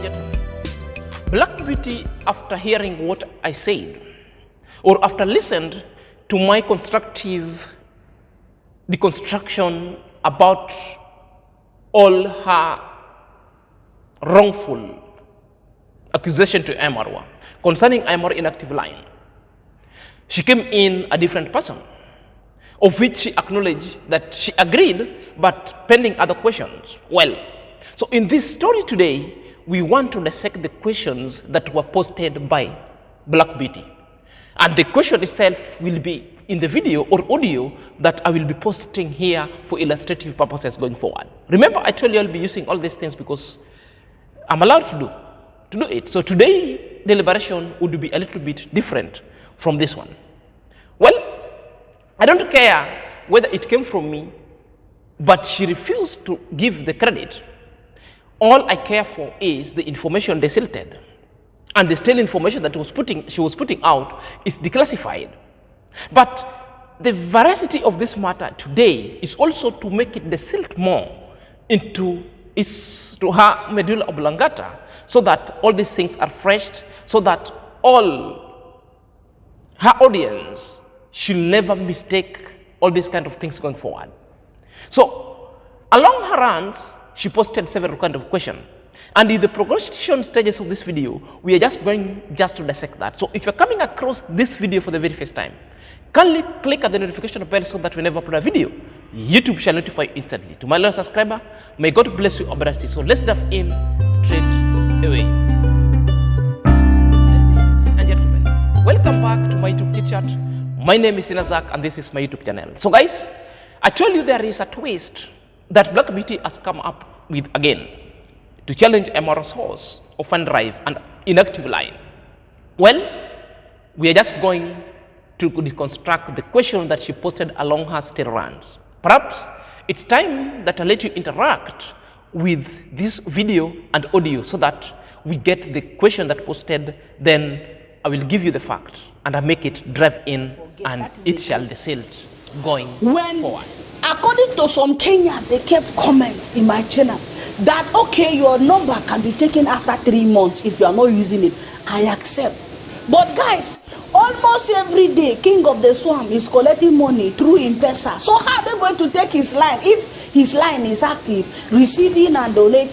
and gentlemen, Black Beauty, after hearing what I said, or after listening to my constructive deconstruction about all her wrongful accusation to IAM-Marwa concerning IAM-Marwa inactive line, she came in a different person, of which she acknowledged that she agreed, but pending other questions. Well, so in this story today, we want to dissect the questions that were posted by Black Beauty. And the question itself will be in the video or audio that I will be posting here for illustrative purposes going forward. Remember, I told you I'll be using all these things because I'm allowed to do it. So today, deliberation would be a little bit different from this one. Well, I don't care whether it came from me, but she refused to give the credit. All I care for is the information they silted. And the stale information that she was putting out is declassified. But the veracity of this matter today is also to make it desilt more to her medulla oblongata, so that all these things are fresh, so that all her audience should never mistake all these kind of things going forward. So along her runs, she posted several kind of questions. And in the progression stages of this video, we are just going to dissect that. So if you're coming across this video for the very first time, kindly click at the notification bell so that whenever I upload a video, YouTube shall notify you instantly. To my loyal subscriber, may God bless you abundantly. So let's dive in straight away. Ladies and gentlemen, welcome back to my YouTube chit chat. My name is Inazak and this is my YouTube channel. So guys, I told you there is a twist that Black Beauty has come up with again to challenge IAM-Marwa's source of fund drive and inactive line. Well, we are just going to deconstruct the question that she posted along her still runs. Perhaps it's time that I let you interact with this video and audio so that we get the question that posted, then I will give you the fact and I make it drive in and it shall desilt going forward. According to some Kenyans, they kept comment in my channel that okay, your number can be taken after 3 months if you are not using it. I accept. But guys, almost every day, King of the Swamp is collecting money through M-Pesa. So how are they going to take his line if his line is active, receiving and donate?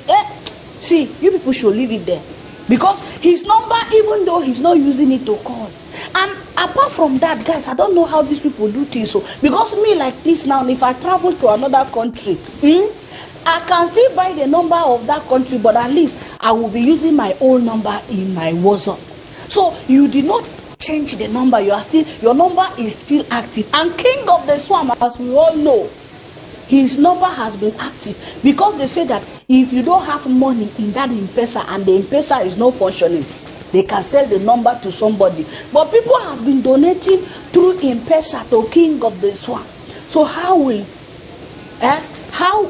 See, you people should leave it there. Because his number, even though he's not using it to call. And apart from that, guys, I don't know how these people do things. So, because me like this now, if I travel to another country, I can still buy the number of that country, but at least I will be using my old number in my WhatsApp. So you did not change the number. Your number is still active. And King of the Swamp, as we all know, his number has been active because they say that if you don't have money in that M-Pesa and the M-Pesa is not functioning, they can sell the number to somebody. But people have been donating through M-Pesa to King of the Swamp. So how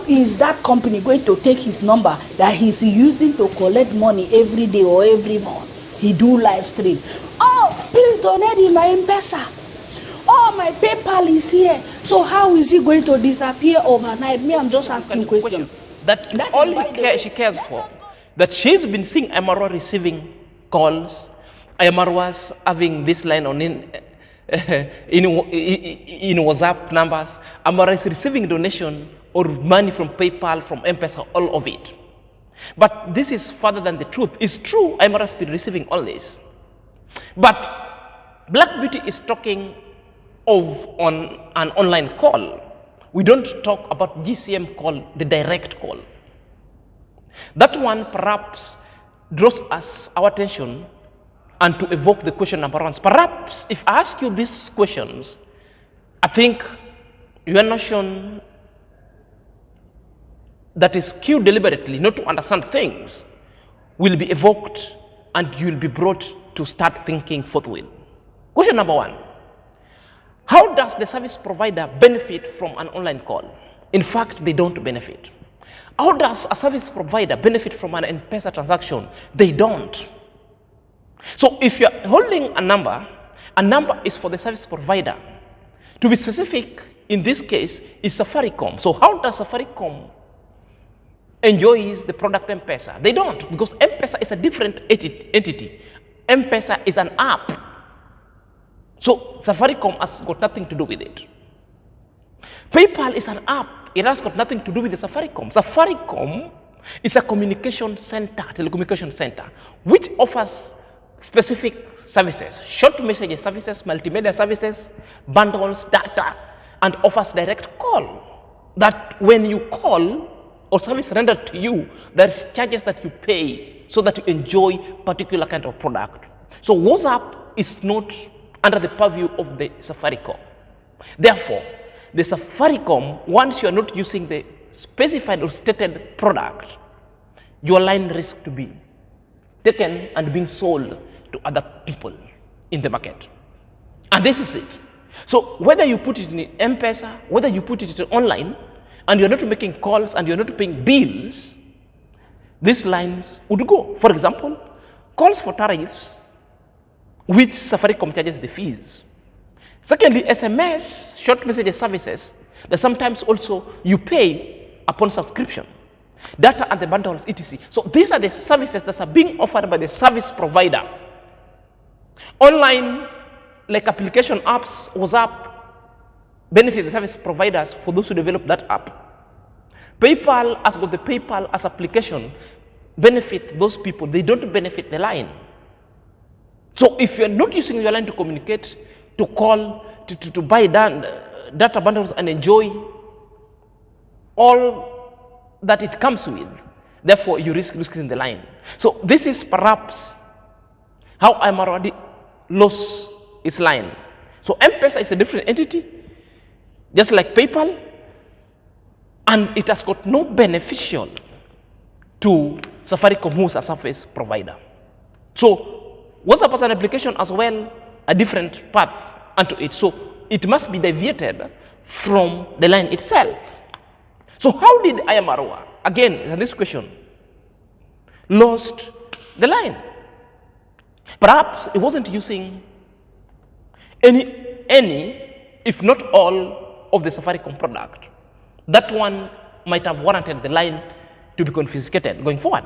is that company going to take his number that he's using to collect money every day or every month? He do live stream. Oh, please donate in my M-Pesa. Oh, my PayPal is here. So how is he going to disappear overnight? Me, I'm just asking questions. That all she cares for. That she's been seeing IAM-Marwa receiving calls, IAM-Marwa's having this line on in WhatsApp numbers. IAM-Marwa is receiving donation or money from PayPal, from M-Pesa, all of it. But this is further than the truth. It's true, IAM-Marwa has been receiving all this. But Black Beauty is talking of on an online call. We don't talk about GCM call, the direct call. That one perhaps draws our attention and to evoke the question number one. Perhaps if I ask you these questions, I think your notion that is cued deliberately not to understand things will be evoked and you will be brought to start thinking forthwith. Question number one. How does the service provider benefit from an online call? In fact, they don't benefit. How does a service provider benefit from an M-Pesa transaction? They don't. So if you're holding a number is for the service provider. To be specific, in this case, is Safaricom. So how does Safaricom enjoys the product M-Pesa. They don't, because M-Pesa is a different entity. M-Pesa is an app. So Safaricom has got nothing to do with it. PayPal is an app. It has got nothing to do with the Safaricom. Safaricom is a communication center, telecommunication center, which offers specific services, short message services, multimedia services, bundles, data, and offers direct call. That when you call or service rendered to you, there's charges that you pay so that you enjoy particular kind of product. So WhatsApp is not under the purview of the Safaricom. Therefore, the Safaricom, once you are not using the specified or stated product, your line risks to be taken and being sold to other people in the market. And this is it. So whether you put it in M-Pesa, whether you put it online, and you're not making calls and you're not paying bills, these lines would go. For example, calls for tariffs, which Safaricom charges the fees. Secondly, SMS, short message services, that sometimes also you pay upon subscription. Data and the bundles, etc. So these are the services that are being offered by the service provider. Online, like application apps, WhatsApp, benefit the service providers for those who develop that app. PayPal has got the PayPal as application, benefit those people. They don't benefit the line. So if you're not using your line to communicate, to call, to buy data bundles and enjoy all that it comes with, therefore you risk losing the line. So this is perhaps how IAM-Marwa lost its line. So M-Pesa is a different entity, just like PayPal, and it has got no beneficial to Safaricom, who is a service provider. So WhatsApp as an application as well, a different path unto it. So it must be deviated from the line itself. So how did IAM-Marwa, again, this question, lost the line? Perhaps it wasn't using any, if not all, of the Safaricom product. That one might have warranted the line to be confiscated going forward.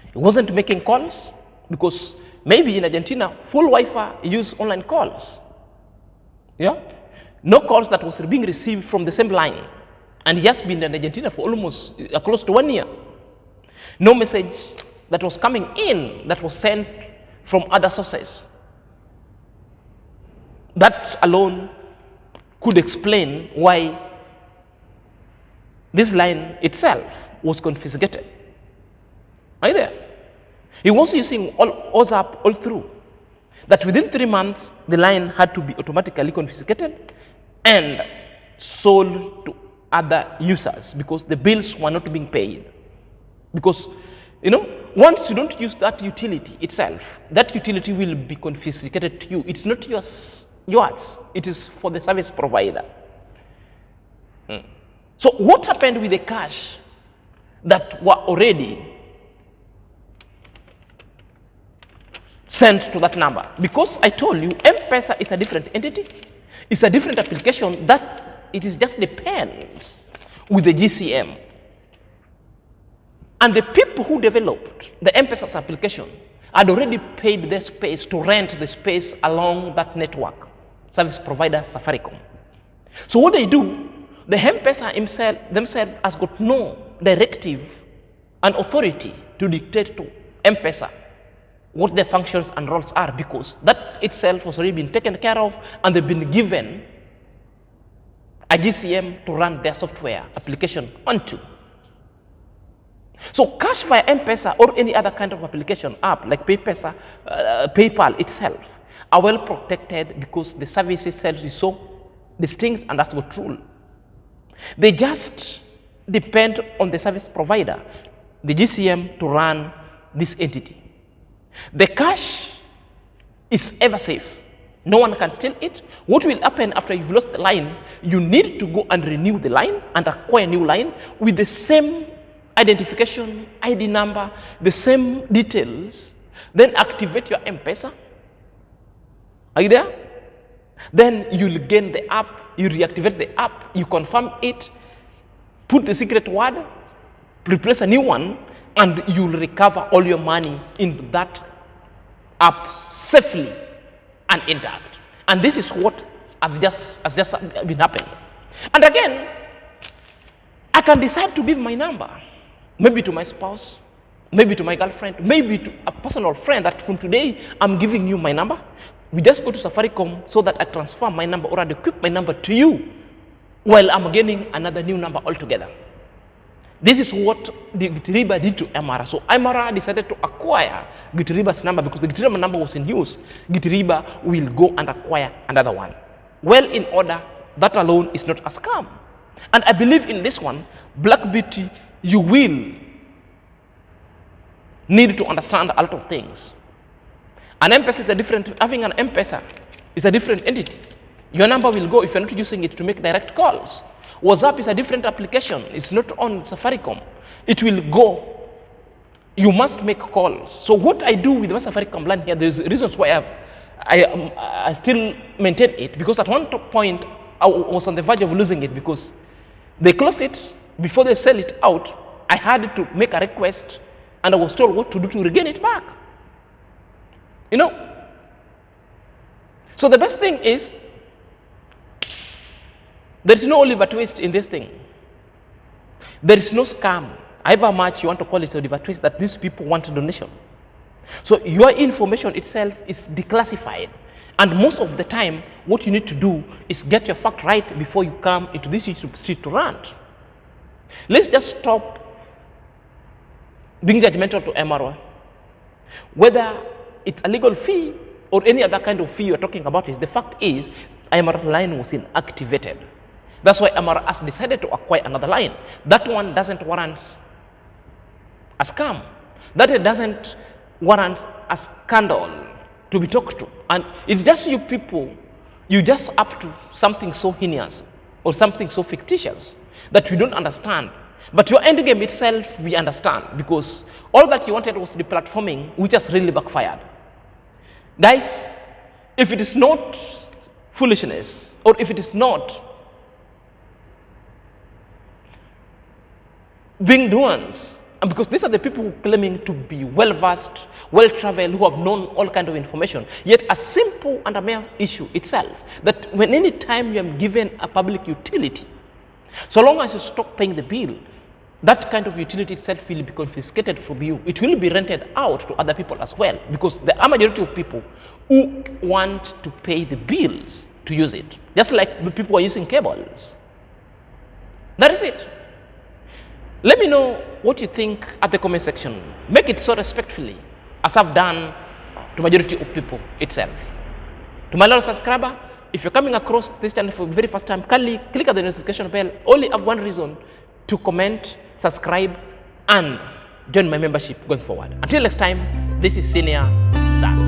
It wasn't making calls, because maybe in Argentina, full Wi-Fi use online calls. Yeah? No calls that was being received from the same line. And he has been in Argentina for almost close to 1 year. No message that was coming in that was sent from other sources. That alone could explain why this line itself was confiscated. Are you there? He was using WhatsApp all through. That within 3 months, the line had to be automatically confiscated and sold to other users, because the bills were not being paid. Because, once you don't use that utility itself, that utility will be confiscated to you. It's not yours. It is for the service provider. So what happened with the cash that were already sent to that number? Because I told you, M-Pesa is a different entity. It's a different application that it is just depends with the GCM. And the people who developed the M-Pesa application had already paid their space to rent the space along that network, service provider Safaricom. So what they do, the M-Pesa themselves has got no directive and authority to dictate to M-Pesa what their functions and roles are, because that itself has already been taken care of, and they've been given a GCM to run their software application onto. So cash via M-Pesa or any other kind of application app like PayPal itself are well protected, because the service itself is so distinct and that's got rule. They just depend on the service provider, the GCM, to run this entity. The cash is ever safe. No one can steal it. What will happen after you've lost the line? You need to go and renew the line and acquire a new line with the same identification, ID number, the same details. Then activate your M-Pesa. Are you there? Then you'll gain the app, you reactivate the app, you confirm it, put the secret word, replace a new one, and you'll recover all your money in that app safely and intact. And this is what has just been happening. And again, I can decide to give my number, maybe to my spouse, maybe to my girlfriend, maybe to a personal friend, that from today I'm giving you my number. We just go to Safaricom so that I transfer my number or I equip my number to you while I'm getting another new number altogether. This is what the Gitiriba did to IAM-Marwa. So IAM-Marwa decided to acquire Gitiriba's number because the Gitiriba number was in use. Gitiriba will go and acquire another one. Well, in order, that alone is not a scam. And I believe in this one, Black Beauty, you will need to understand a lot of things. An M-Pesa is a different, having an M-Pesa is a different entity. Your number will go if you're not using it to make direct calls. WhatsApp is a different application. It's not on Safaricom. It will go. You must make calls. So what I do with my Safaricom plan here, there's reasons why I still maintain it, because at one point I was on the verge of losing it because they close it before they sell it out. I had to make a request and I was told what to do to regain it back. You know? So the best thing is, there is no Oliver Twist in this thing. There is no scam. However much you want to call it Oliver Twist, that these people want a donation. So your information itself is declassified. And most of the time, what you need to do is get your fact right before you come into this YouTube street to rant. Let's just stop being judgmental to IAM-Marwa. Whether it's a legal fee or any other kind of fee you're talking about, is the fact is IAM-Marwa line was inactivated. That's why IAM-Marwa has decided to acquire another line. That one doesn't warrant a scam. That doesn't warrant a scandal to be talked to. And it's just you people, you just up to something so heinous or something so fictitious that we don't understand. But your end game itself, we understand, because all that you wanted was the platforming, which has really backfired. Guys, if it is not foolishness, or if it is not being doings, and because these are the people who claiming to be well-versed, well-traveled, who have known all kinds of information, yet a simple and a mere issue itself, that when any time you are given a public utility, so long as you stop paying the bill, that kind of utility itself will be confiscated from you. It will be rented out to other people as well, because there are majority of people who want to pay the bills to use it, just like the people who are using cables. That is it. Let me know what you think at the comment section. Make it so respectfully, as I've done to majority of people itself. To my loyal subscriber, if you're coming across this channel for the very first time, kindly click at the notification bell. Only have one reason: to comment, subscribe, and join my membership going forward. Until next time, this is Senior Zach.